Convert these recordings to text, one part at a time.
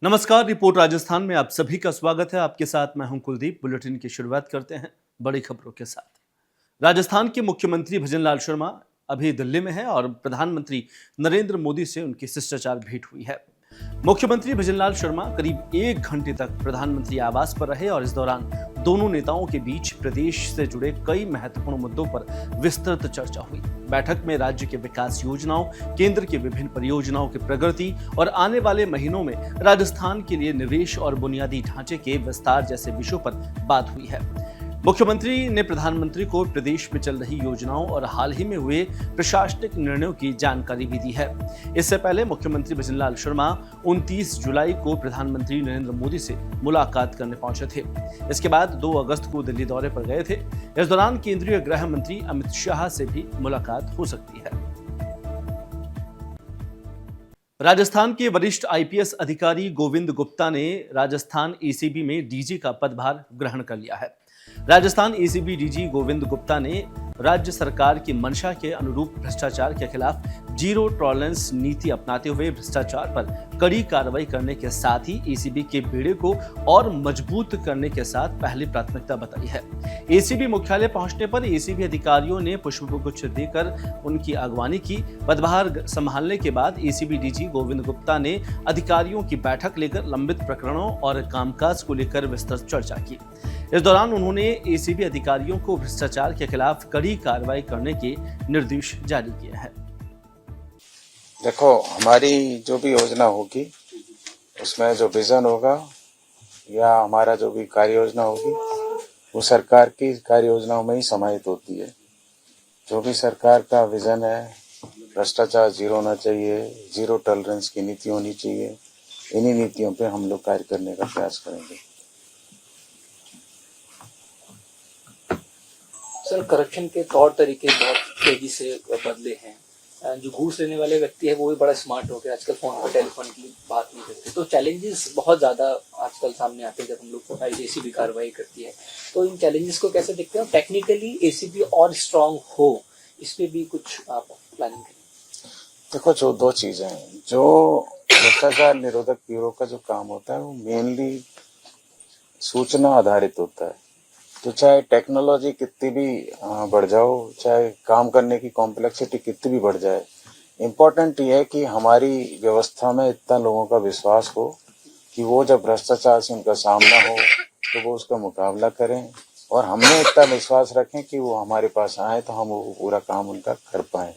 नमस्कार। रिपोर्ट राजस्थान में आप सभी का स्वागत है। आपके साथ मैं हूं कुलदीप। बुलेटिन की शुरुआत करते हैं बड़ी खबरों के साथ। राजस्थान के मुख्यमंत्री भजनलाल शर्मा अभी दिल्ली में हैं और प्रधानमंत्री नरेंद्र मोदी से उनकी शिष्टाचार भेंट हुई है। मुख्यमंत्री भजनलाल शर्मा करीब 1 घंटे तक प्रधानमंत्री आवास पर रहे और इस दौरान दोनों नेताओं के बीच प्रदेश से जुड़े कई महत्वपूर्ण मुद्दों पर विस्तृत चर्चा हुई। बैठक में राज्य के विकास योजनाओं, केंद्र की विभिन्न परियोजनाओं की प्रगति और आने वाले महीनों में राजस्थान के लिए निवेश और बुनियादी ढांचे के विस्तार जैसे विषयों पर बात हुई है। मुख्यमंत्री ने प्रधानमंत्री को प्रदेश में चल रही योजनाओं और हाल ही में हुए प्रशासनिक निर्णयों की जानकारी भी दी है। इससे पहले मुख्यमंत्री भजनलाल शर्मा 29 जुलाई को प्रधानमंत्री नरेंद्र मोदी से मुलाकात करने पहुंचे थे। इसके बाद 2 अगस्त को दिल्ली दौरे पर गए थे। इस दौरान केंद्रीय गृह मंत्री अमित शाह से भी मुलाकात हो सकती है। राजस्थान के वरिष्ठ आईपीएस अधिकारी गोविंद गुप्ता ने राजस्थान एसीबी में डीजी का पदभार ग्रहण कर लिया है। राजस्थान एसीबी डीजी गोविंद गुप्ता ने राज्य सरकार की मंशा के अनुरूप भ्रष्टाचार के खिलाफ जीरो टॉलरेंस नीति अपनाते हुए भ्रष्टाचार पर कड़ी कार्रवाई करने के साथ ही एसीबी के बेड़े को और मजबूत करने के साथ पहली प्राथमिकता बताई है। एसीबी मुख्यालय पहुंचने पर एसीबी अधिकारियों ने पुष्पगुच्छ देकर उनकी अगवानी की। पदभार संभालने के बाद एसीबी डीजी गोविंद गुप्ता ने अधिकारियों की बैठक लेकर लंबित प्रकरणों और कामकाज को लेकर विस्तृत चर्चा की। इस दौरान उन्होंने एसीबी अधिकारियों को भ्रष्टाचार के खिलाफ कड़ी कार्रवाई करने के निर्देश जारी किए हैं। देखो, हमारी जो भी योजना होगी उसमें जो विजन होगा या हमारा जो भी कार्य योजना होगी वो सरकार की कार्य योजनाओं में ही समाहित होती है। जो भी सरकार का विजन है, भ्रष्टाचार जीरो होना चाहिए, जीरो टॉलरेंस की नीति होनी चाहिए, इन्हीं नीतियों पे हम लोग कार्य करने का प्रयास करेंगे। सर, करप्शन के तौर तरीके बहुत तेजी से बदले हैं। जो घूस लेने वाले व्यक्ति है वो भी बड़ा स्मार्ट हो गया, आजकल फोन पर टेलीफोन की बात नहीं करते। तो चैलेंजेस बहुत ज्यादा आजकल सामने आते हैं जब हम लोग एसीबी कार्रवाई करती है। तो इन चैलेंजेस को कैसे देखते हैं? टेक्निकली एसीबी और स्ट्रांग हो, इस पे भी कुछ आप प्लानिंग करें? देखो, जो 2 चीजें हैं, जो भ्रष्टाचार निरोधक ब्यूरो का जो काम होता है वो मेनली सूचना आधारित होता है। तो चाहे टेक्नोलॉजी कितनी भी बढ़ जाओ, चाहे काम करने की कॉम्प्लेक्सिटी कितनी भी बढ़ जाए, इम्पोर्टेंट ये है कि हमारी व्यवस्था में इतना लोगों का विश्वास हो कि वो जब भ्रष्टाचार से उनका सामना हो तो वो उसका मुकाबला करें, और हमने इतना विश्वास रखें कि वो हमारे पास आए तो हम वो पूरा काम उनका कर पाएं।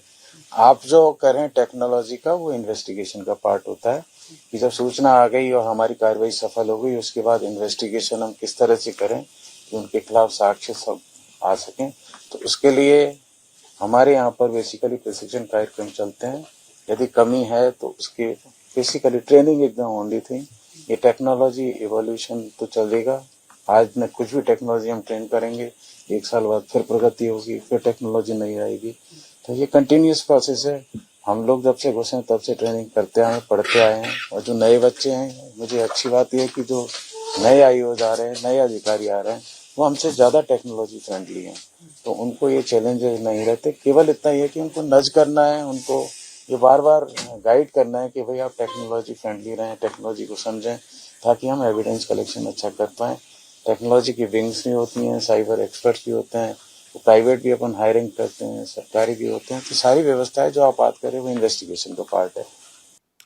आप जो करें टेक्नोलॉजी का, वो इन्वेस्टिगेशन का पार्ट होता है कि जब सूचना आ गई और हमारी कार्रवाई सफल हो गई, उसके बाद इन्वेस्टिगेशन हम किस तरह से करें कि उनके खिलाफ साक्ष्य सब आ सकें। तो उसके लिए हमारे यहाँ पर बेसिकली प्रशिक्षण कार्यक्रम चलते हैं। यदि कमी है तो उसकी बेसिकली ट्रेनिंग एकदम होनी थी। ये टेक्नोलॉजी इवोल्यूशन तो चलेगा। आज में कुछ भी टेक्नोलॉजी हम ट्रेन करेंगे, 1 साल बाद फिर प्रगति होगी, फिर टेक्नोलॉजी नहीं आएगी। तो ये कंटिन्यूस प्रोसेस है। हम लोग जब से घुसे तब से ट्रेनिंग करते आए, पढ़ते आए हैं। और जो नए बच्चे हैं, मुझे अच्छी बात यह है कि जो नए आईओज आ रहे हैं, नए अधिकारी आ रहे हैं, वो हमसे ज्यादा टेक्नोलॉजी फ्रेंडली हैं। तो उनको ये चैलेंजेस नहीं रहते। केवल इतना ही है कि उनको नज करना है, उनको ये बार बार गाइड करना है कि भाई आप टेक्नोलॉजी फ्रेंडली रहें, टेक्नोलॉजी को समझें, ताकि हम एविडेंस कलेक्शन अच्छा कर पाएं। टेक्नोलॉजी की विंग्स भी होती हैं, साइबर एक्सपर्ट्स भी होते हैं, तो प्राइवेट भी अपन हायरिंग करते हैं, सरकारी भी होते हैं। तो सारी व्यवस्थाएं जो आप बात करें वो इन्वेस्टिगेशन का पार्ट है।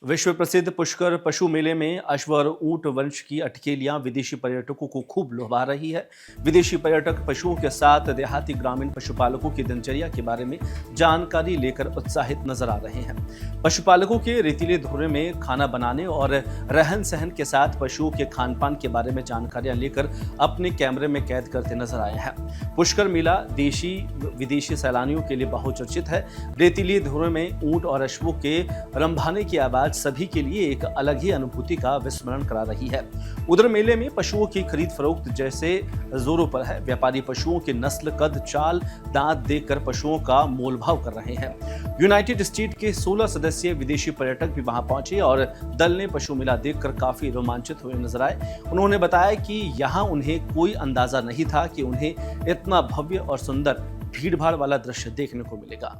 विश्व प्रसिद्ध पुष्कर पशु मेले में अश्व और ऊंट वंश की अटकेलियां विदेशी पर्यटकों को खूब लुभा रही है। विदेशी पर्यटक पशुओं के साथ देहाती ग्रामीण पशुपालकों की दिनचर्या के बारे में जानकारी लेकर उत्साहित नजर आ रहे हैं। पशुपालकों के रेतीले धोरे में खाना बनाने और रहन सहन के साथ पशुओं के खान पान के बारे में जानकारियां लेकर अपने कैमरे में कैद करते नजर आए हैं। पुष्कर मेला देशी विदेशी सैलानियों के लिए बहुचर्चित है। रेतीले धोरे में ऊंट और अश्वों के रंभाने की आवाज सभी के लिए एक अलग ही अनुभूति का विस्मरण करा रही है। उधर मेले में पशुओं की खरीद फरोख्त जैसे जोरों पर है। व्यापारी पशुओं के नस्ल, कद, चाल, दांत देखकर पशुओं का मोलभाव कर रहे हैं। यूनाइटेड स्टेट के 16 सदस्यीय विदेशी पर्यटक भी वहां पहुंचे और दल ने पशु मेला देखकर काफी रोमांचित हुए नजर आए। उन्होंने बताया कि यहां उन्हें कोई अंदाजा नहीं था कि उन्हें इतना भव्य और सुंदर भीड़ भाड़ वाला दृश्य देखने को मिलेगा।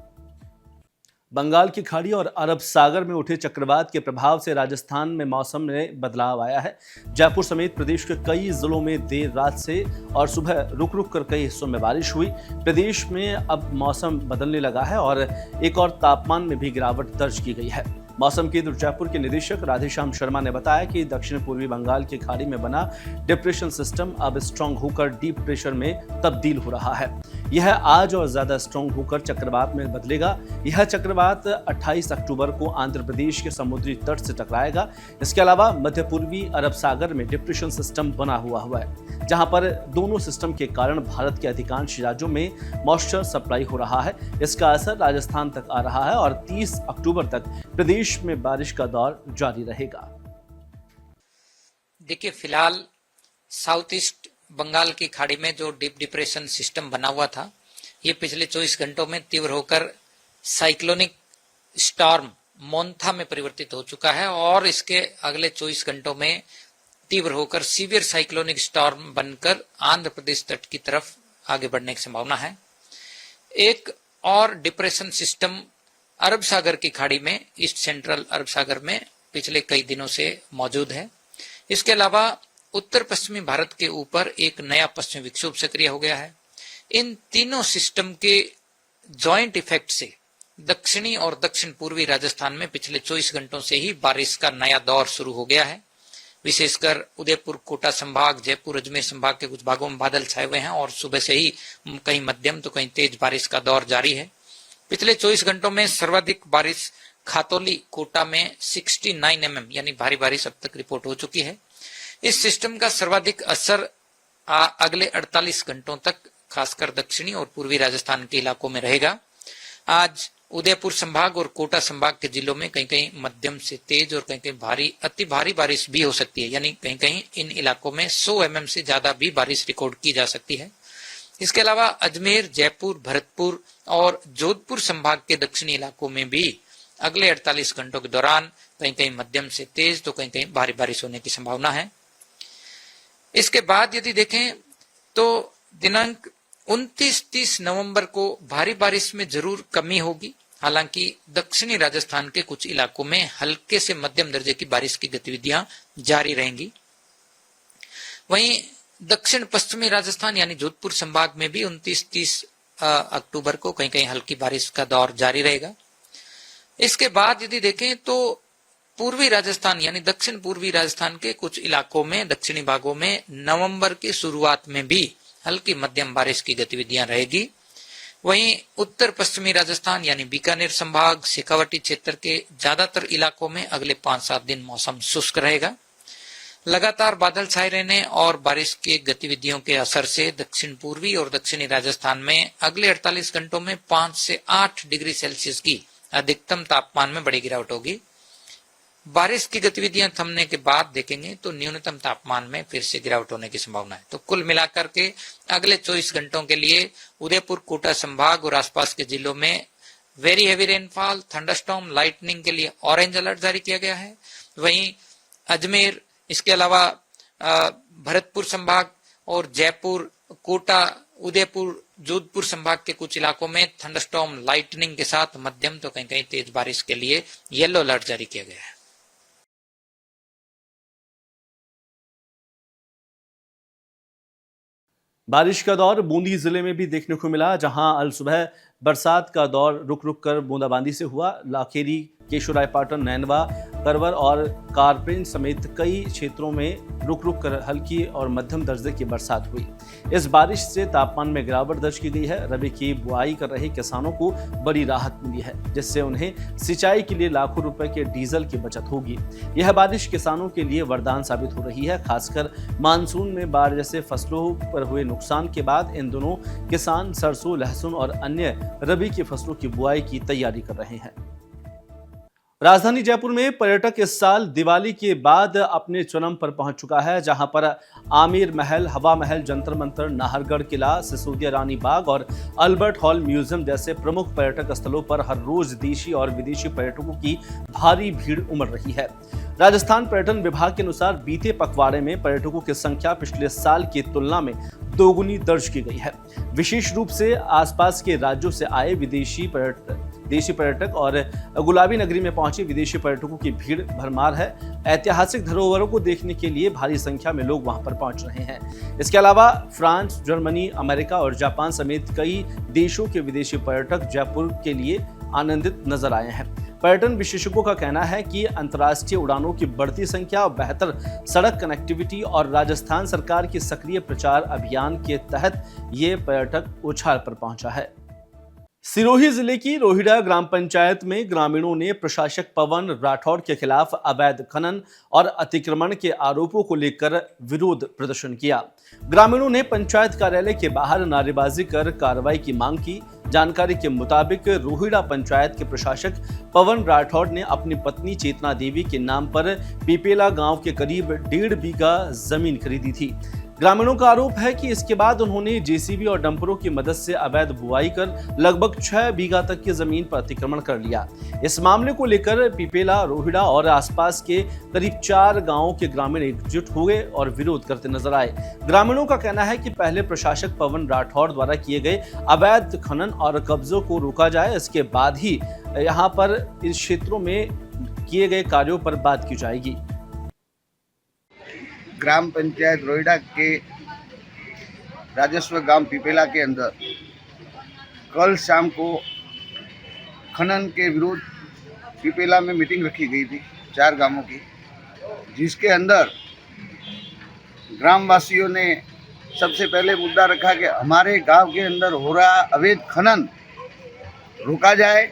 बंगाल की खाड़ी और अरब सागर में उठे चक्रवात के प्रभाव से राजस्थान में मौसम में बदलाव आया है। जयपुर समेत प्रदेश के कई जिलों में देर रात से और सुबह रुक रुक कर कई हिस्सों में बारिश हुई। प्रदेश में अब मौसम बदलने लगा है और एक और तापमान में भी गिरावट दर्ज की गई है। मौसम केंद्र जयपुर के निदेशक राधेश्याम शर्मा ने बताया कि दक्षिण पूर्वी बंगाल की खाड़ी में बना डिप्रेशन सिस्टम अब स्ट्रांग होकर डीप प्रेशर में तब्दील हो रहा है। यह आज और ज्यादा स्ट्रांग होकर चक्रवात में बदलेगा। यह चक्रवात 28 अक्टूबर को आंध्र प्रदेश के समुद्री तट से टकराएगा। इसके अलावा मध्य पूर्वी अरब सागर में डिप्रेशन सिस्टम बना हुआ है, जहां पर दोनों सिस्टम के कारण भारत के अधिकांश राज्यों में मॉइस्चर सप्लाई हो रहा है। इसका असर राजस्थान तक आ रहा है और 30 अक्टूबर तक प्रदेश में बारिश का दौर जारी रहेगा। देखिए, फिलहाल साउथ ईस्ट बंगाल की खाड़ी में जो डीप डिप्रेशन सिस्टम बना हुआ था, ये पिछले 24 घंटों में तीव्र होकर साइक्लोनिक स्टॉर्म मोन्था में परिवर्तित हो चुका है और इसके अगले 24 घंटों में तीव्र होकर सीवियर साइक्लोनिक स्टॉर्म बनकर आंध्र प्रदेश तट की तरफ आगे बढ़ने की संभावना है। एक और डिप्रेशन सिस्टम अरब सागर की खाड़ी में, ईस्ट सेंट्रल अरब सागर में पिछले कई दिनों से मौजूद है। इसके अलावा उत्तर पश्चिमी भारत के ऊपर एक नया पश्चिमी विक्षोभ सक्रिय हो गया है। इन तीनों सिस्टम के जॉइंट इफेक्ट से दक्षिणी और दक्षिण पूर्वी राजस्थान में पिछले 24 घंटों से ही बारिश का नया दौर शुरू हो गया है। विशेषकर उदयपुर, कोटा संभाग, जयपुर, अजमेर संभाग के कुछ भागों में बादल छाए हुए हैं और सुबह से ही कहीं मध्यम तो कहीं तेज बारिश का दौर जारी है। पिछले 24 घंटों में सर्वाधिक बारिश खातौली, कोटा में 69 mm यानी भारी बारिश अब तक रिपोर्ट हो चुकी है। इस सिस्टम का सर्वाधिक असर अगले 48 घंटों तक खासकर दक्षिणी और पूर्वी राजस्थान के इलाकों में रहेगा। आज उदयपुर संभाग और कोटा संभाग के जिलों में कहीं कहीं मध्यम से तेज और कहीं कहीं भारी, अति भारी बारिश भी हो सकती है, यानी कहीं कहीं इन इलाकों में 100 mm से ज्यादा भी बारिश रिकॉर्ड की जा सकती है। इसके अलावा अजमेर, जयपुर, भरतपुर और जोधपुर संभाग के दक्षिणी इलाकों में भी अगले 48 घंटों के दौरान कहीं कहीं मध्यम से तेज तो कहीं कहीं भारी बारिश होने की संभावना है। इसके बाद यदि देखें तो दिनांक 29-30 नवंबर को भारी बारिश में जरूर कमी होगी। हालांकि दक्षिणी राजस्थान के कुछ इलाकों में हल्के से मध्यम दर्जे की बारिश की गतिविधियां जारी रहेंगी। वहीं दक्षिण पश्चिमी राजस्थान यानी जोधपुर संभाग में भी 29-30 अक्टूबर को कहीं कहीं हल्की बारिश का दौर जारी रहेगा। इसके बाद यदि देखें तो पूर्वी राजस्थान यानी दक्षिण पूर्वी राजस्थान के कुछ इलाकों में, दक्षिणी भागों में नवंबर की शुरुआत में भी हल्की मध्यम बारिश की गतिविधियां रहेगी। वहीं उत्तर पश्चिमी राजस्थान यानी बीकानेर संभाग, शेखावाटी क्षेत्र के ज्यादातर इलाकों में अगले 5-7 दिन मौसम शुष्क रहेगा। लगातार बादल छाए रहने और बारिश की गतिविधियों के असर से दक्षिण पूर्वी और दक्षिणी राजस्थान में अगले 48 घंटों में 5 से 8 डिग्री सेल्सियस की अधिकतम तापमान में बड़ी गिरावट होगी। बारिश की गतिविधियां थमने के बाद देखेंगे तो न्यूनतम तापमान में फिर से गिरावट होने की संभावना है। तो कुल मिलाकर के अगले 24 घंटों के लिए उदयपुर, कोटा संभाग और आसपास के जिलों में very heavy rainfall, thunderstorm, lightning के लिए ऑरेंज अलर्ट जारी किया गया है। वहीं अजमेर, इसके अलावा भरतपुर संभाग और जयपुर, कोटा, उदयपुर, जोधपुर संभाग के कुछ इलाकों में थंडरस्टॉर्म, लाइटनिंग के साथ मध्यम तो कहीं कहीं तेज बारिश के लिए येलो अलर्ट जारी किया गया है। बारिश का दौर बूंदी जिले में भी देखने को मिला, जहां अल सुबह बरसात का दौर रुक रुक कर बूंदाबांदी से हुआ। लाखेरी, केशोरायपाटन, नैनवा, करवर और कारपेन समेत कई क्षेत्रों में रुक रुक कर हल्की और मध्यम दर्जे की बरसात हुई। इस बारिश से तापमान में गिरावट दर्ज की गई है। रबी की बुआई कर रहे किसानों को बड़ी राहत मिली है, जिससे उन्हें सिंचाई के लिए लाखों रुपए के डीजल की बचत होगी। यह बारिश किसानों के लिए वरदान साबित हो रही है। खासकर मानसून में बाढ़ जैसे फसलों पर हुए नुकसान के बाद इन दिनों किसान सरसों, लहसुन और अन्य रबी की फसलों की बुआई की तैयारी कर रहे हैं। राजधानी जयपुर में पर्यटक इस साल दिवाली के बाद अपने चरम पर पहुंच चुका है, जहां पर आमिर महल, हवा महल, जंतर मंतर, नाहरगढ़ किला, सिसोदिया रानी बाग और अल्बर्ट हॉल म्यूजियम जैसे प्रमुख पर्यटक स्थलों पर हर रोज देशी और विदेशी पर्यटकों की भारी भीड़ उमड़ रही है। राजस्थान पर्यटन विभाग के अनुसार बीते पखवाड़े में पर्यटकों की संख्या पिछले साल की तुलना में दोगुनी दर्ज की गई है। विशेष रूप से आसपास के राज्यों से आए विदेशी देशी पर्यटक और गुलाबी नगरी में पहुंचे विदेशी पर्यटकों की भीड़ भरमार है। ऐतिहासिक धरोहरों को देखने के लिए भारी संख्या में लोग वहां पर पहुंच रहे हैं। इसके अलावा फ्रांस, जर्मनी, अमेरिका और जापान समेत कई देशों के विदेशी पर्यटक जयपुर के लिए आनंदित नजर आए हैं। पर्यटन विशेषज्ञों का कहना है कि अंतर्राष्ट्रीय उड़ानों की बढ़ती संख्या और बेहतर सड़क कनेक्टिविटी और राजस्थान सरकार की सक्रिय प्रचार अभियान के तहत ये पर्यटक उछाल पर पहुंचा है। सिरोही जिले की रोहिड़ा ग्राम पंचायत में ग्रामीणों ने प्रशासक पवन राठौड़ के खिलाफ अवैध खनन और अतिक्रमण के आरोपों को लेकर विरोध प्रदर्शन किया। ग्रामीणों ने पंचायत कार्यालय के बाहर नारेबाजी कर कार्रवाई की मांग की। जानकारी के मुताबिक रोहिड़ा पंचायत के प्रशासक पवन राठौड़ ने अपनी पत्नी चेतना देवी के नाम पर पीपेला गांव के करीब 1.5 बीघा जमीन खरीदी थी। ग्रामीणों का आरोप है कि इसके बाद उन्होंने जेसीबी और डंपरों की मदद से अवैध बुआई कर लगभग 6 बीघा तक की जमीन पर अतिक्रमण कर लिया। इस मामले को लेकर पीपेला, रोहिड़ा और आसपास के करीब 4 गांवों के ग्रामीण एकजुट हुए और विरोध करते नजर आए। ग्रामीणों का कहना है कि पहले प्रशासक पवन राठौड़ द्वारा किए गए अवैध खनन और कब्जों को रोका जाए, इसके बाद ही यहाँ पर इस क्षेत्रों में किए गए कार्यों पर बात की जाएगी। ग्राम पंचायत रोहिड़ा के राजस्व गांव पीपेला के अंदर कल शाम को खनन के विरोध पीपेला में मीटिंग रखी गई थी 4 गांवों की, जिसके अंदर ग्रामवासियों ने सबसे पहले मुद्दा रखा कि हमारे गांव के अंदर हो रहा अवैध खनन रोका जाए।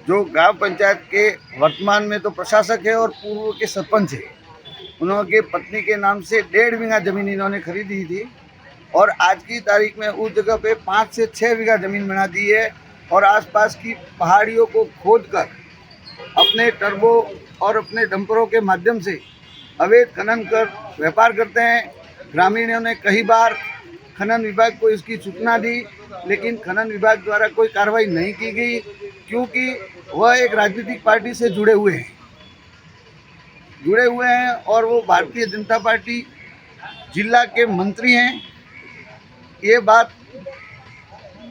जो ग्राम पंचायत के वर्तमान में तो प्रशासक है और पूर्व के सरपंच है, उन्होंने पत्नी के नाम से 1.5 बीघा जमीन इन्होंने खरीदी थी और आज की तारीख में उस जगह पे 5 से 6 बीघा जमीन बना दी है और आसपास की पहाड़ियों को खोदकर अपने टर्बो और अपने डंपरों के माध्यम से अवैध खनन कर व्यापार करते हैं। ग्रामीणों ने कई बार खनन विभाग को इसकी सूचना दी, लेकिन खनन विभाग द्वारा कोई कार्रवाई नहीं की गई, क्योंकि वह एक राजनीतिक पार्टी से जुड़े हुए हैं और वो भारतीय जनता पार्टी जिला के मंत्री हैं। ये बात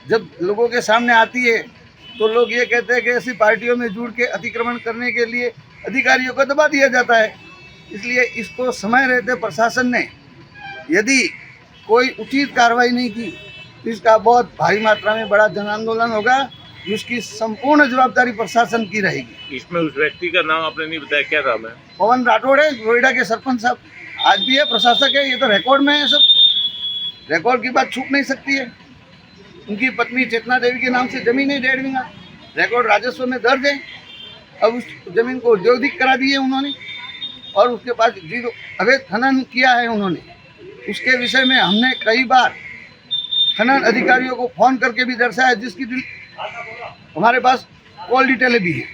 जब लोगों के सामने आती है तो लोग ये कहते हैं कि ऐसी पार्टियों में जुड़ के अतिक्रमण करने के लिए अधिकारियों को दबा दिया जाता है। इसलिए इसको समय रहते प्रशासन ने यदि कोई उचित कार्रवाई नहीं की तो इसका बहुत भारी मात्रा में बड़ा जन आंदोलन होगा, जिसकी संपूर्ण जवाबदारी प्रशासन की रहेगी। इसमें उस व्यक्ति का नाम आपने नहीं बताया, क्या नाम है? पवन राठौड़ है, रोहिड़ा के सरपंच साहब आज भी है, प्रशासक है। ये तो रिकॉर्ड में है, सब रिकॉर्ड की बात छूट नहीं सकती है। उनकी पत्नी चेतना देवी के नाम से जमीन है 1.5 बीघा, रिकॉर्ड राजस्व में दर्ज है। अब उस जमीन को औद्योगिक करा दी है उन्होंने और उसके पास जो अवैध खनन किया है उन्होंने, उसके विषय में हमने कई बार खनन अधिकारियों को फोन करके भी दर्शाया, जिसकी हमारे पास कॉल डिटेल भी है,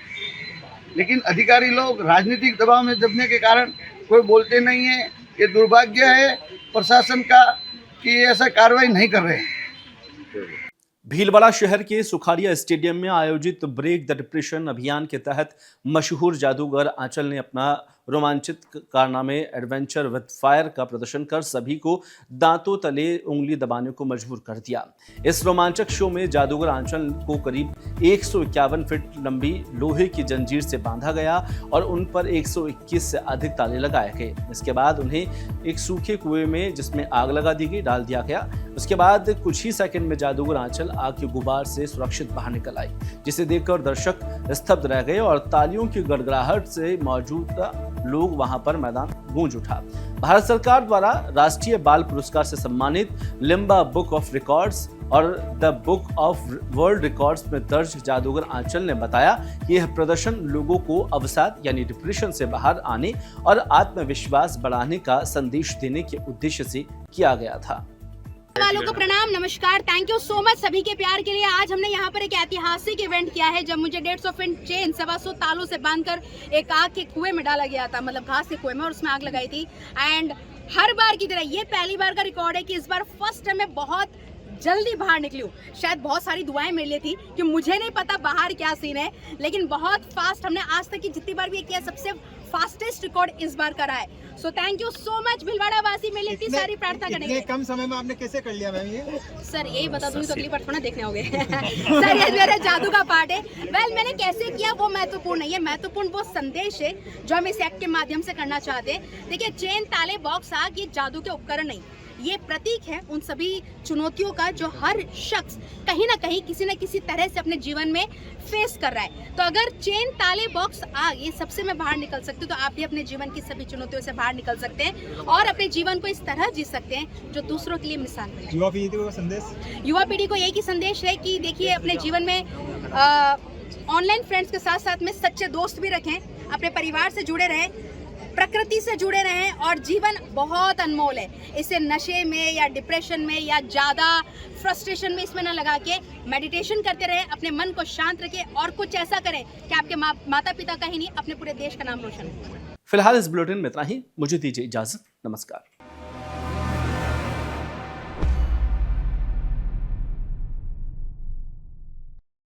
लेकिन अधिकारी लोग राजनीतिक दबाव में दबने के कारण कोई बोलते नहीं है। ये दुर्भाग्य है प्रशासन का कि ये ऐसा कार्रवाई नहीं कर रहे हैं। भीलवाड़ा शहर के सुखाड़िया स्टेडियम में आयोजित ब्रेक द डिप्रेशन अभियान के तहत मशहूर जादूगर आंचल ने अपना रोमांचित कारनामे एडवेंचर विद फायर का प्रदर्शन कर सभी को दांतों तले उंगली दबाने को मजबूर कर दिया। इस रोमांचक शो में जादूगर आंचल को करीब 151 फीट लंबी लोहे की जंजीर से बांधा गया और उन पर 121 से अधिक ताले लगाए गए। इसके बाद उन्हें एक सूखे कुएं में, जिसमें आग लगा दी गई, डाल दिया गया। उसके बाद कुछ ही सेकंड में जादूगर आंचल आग के गुबार से सुरक्षित बाहर निकल आई, जिसे देखकर दर्शक स्तब्ध रह गए और तालियों की गड़गड़ाहट से मौजूदा लोग वहां पर मैदान गूंज उठा। भारत सरकार द्वारा राष्ट्रीय बाल पुरस्कार से सम्मानित लिम्बा बुक ऑफ रिकॉर्ड्स और the book of world records में दर्ज जादूगर आंचल ने बताया कि यह प्रदर्शन लोगों को अवसाद यानी डिप्रेशन से बाहर आने और आत्मविश्वास बढ़ाने का संदेश देने के उद्देश्य से किया गया था। वालों को प्रणाम, नमस्कार, थैंक यू सो मच सभी के प्यार के लिए। आज हमने यहाँ पर एक ऐतिहासिक इवेंट किया है, जब मुझे 150 फीट चेन 125 तालों से बांधकर एक आग के कुएं में डाला गया था, मतलब घास के कुएं में, और उसमें आग लगाई थी। एंड हर बार की तरह ये पहली बार का रिकॉर्ड है कि इस बार फर्स्ट टाइम मैं बहुत जल्दी बाहर निकली हूँ। शायद बहुत सारी दुआएं मेरे लिए थी कि मुझे नहीं पता बाहर क्या सीन है, लेकिन बहुत फास्ट हमने आज तक की जितनी बार भी किया सबसे फास्टेस्ट रिकॉर्ड इस बार करा है। So thank you so much Bhilwara वासी, मेरे लिए इतनी सारी प्रार्थना इतने करेंगे। कम समय में आपने कैसे कर लिया मैम ये? सर यही बता दूं तो अगली बार थोड़ा देखने होंगे। सर ये मेरे जादू का पार्ट है। वेल मैंने कैसे किया वो महत्वपूर्ण नहीं है, महत्वपूर्ण वो संदेश है जो हम इस एक्ट के माध्यम से करना चाहते हैं। देखिए चेन, ताले, बॉक्स, आग ये जादू के उपकरण नहीं, ये प्रतीक है उन सभी चुनौतियों का जो हर शख्स कहीं ना कहीं किसी न किसी तरह से अपने जीवन में फेस कर रहा है। तो अगर चेन, ताले, बॉक्स, आग ये सबसे मैं बाहर निकल सकती हूँ तो आप भी अपने जीवन की सभी चुनौतियों से बाहर निकल सकते हैं और अपने जीवन को इस तरह जी सकते हैं जो दूसरों के लिए मिसाल बने। युवा पीढ़ी को संदेश? युवा पीढ़ी को यही की संदेश है कि देखिए अपने जीवन में ऑनलाइन फ्रेंड्स के साथ साथ में सच्चे दोस्त भी रखें, अपने परिवार से जुड़े रहें, प्रकृति से जुड़े रहें और जीवन बहुत अनमोल है, इसे नशे में या डिप्रेशन में या ज़्यादा फ्रस्ट्रेशन में इसमें ना लगा के मेडिटेशन करते रहें, अपने मन को शांत रखें और कुछ ऐसा करें कि आपके माता पिता का ही नहीं अपने पूरे देश का नाम रोशन हो। फिलहाल इस बुलेटिन में इतना ही, मुझे दीजिए इजाजत, नमस्कार।